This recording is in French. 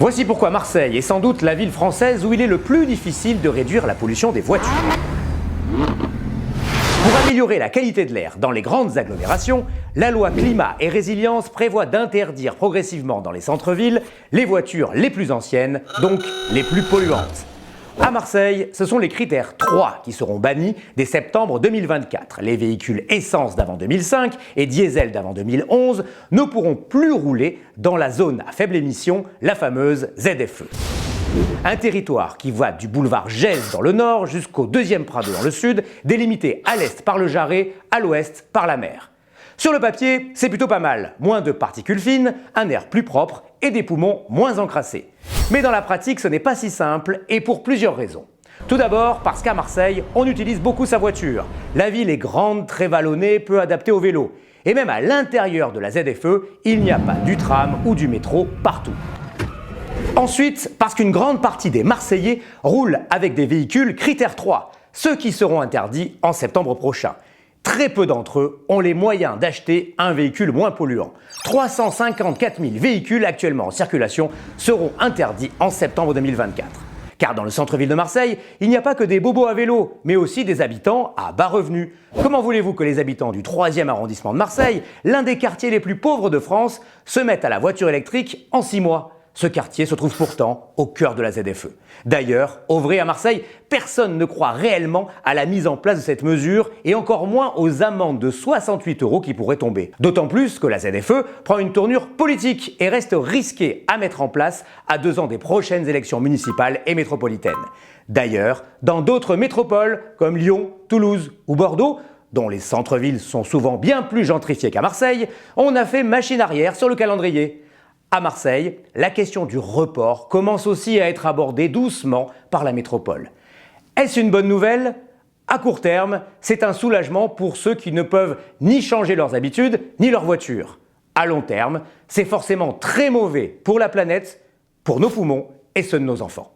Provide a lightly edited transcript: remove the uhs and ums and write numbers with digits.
Voici pourquoi Marseille est sans doute la ville française où il est le plus difficile de réduire la pollution des voitures. Pour améliorer la qualité de l'air dans les grandes agglomérations, la loi Climat et Résilience prévoit d'interdire progressivement dans les centres-villes les voitures les plus anciennes, donc les plus polluantes. À Marseille, ce sont les critères 3 qui seront bannis dès septembre 2024. Les véhicules essence d'avant 2005 et diesel d'avant 2011 ne pourront plus rouler dans la zone à faible émission, la fameuse ZFE. Un territoire qui va du boulevard Gèze dans le nord jusqu'au 2e Prado dans le sud, délimité à l'est par le Jarret, à l'ouest par la mer. Sur le papier, c'est plutôt pas mal. Moins de particules fines, un air plus propre et des poumons moins encrassés. Mais dans la pratique, ce n'est pas si simple et pour plusieurs raisons. Tout d'abord parce qu'à Marseille, on utilise beaucoup sa voiture. La ville est grande, très vallonnée, peu adaptée au vélo. Et même à l'intérieur de la ZFE, il n'y a pas du tram ou du métro partout. Ensuite, parce qu'une grande partie des Marseillais roulent avec des véhicules critère 3, ceux qui seront interdits en septembre prochain. Très peu d'entre eux ont les moyens d'acheter un véhicule moins polluant. 354 000 véhicules actuellement en circulation seront interdits en septembre 2024. Car dans le centre-ville de Marseille, il n'y a pas que des bobos à vélo, mais aussi des habitants à bas revenus. Comment voulez-vous que les habitants du 3e arrondissement de Marseille, l'un des quartiers les plus pauvres de France, se mettent à la voiture électrique en 6 mois ? Ce quartier se trouve pourtant au cœur de la ZFE. D'ailleurs, au vrai à Marseille, personne ne croit réellement à la mise en place de cette mesure et encore moins aux amendes de 68 € qui pourraient tomber. D'autant plus que la ZFE prend une tournure politique et reste risquée à mettre en place à 2 ans des prochaines élections municipales et métropolitaines. D'ailleurs, dans d'autres métropoles comme Lyon, Toulouse ou Bordeaux, dont les centres-villes sont souvent bien plus gentrifiés qu'à Marseille, on a fait machine arrière sur le calendrier. À Marseille, la question du report commence aussi à être abordée doucement par la métropole. Est-ce une bonne nouvelle ? À court terme, c'est un soulagement pour ceux qui ne peuvent ni changer leurs habitudes ni leur voiture. À long terme, c'est forcément très mauvais pour la planète, pour nos poumons et ceux de nos enfants.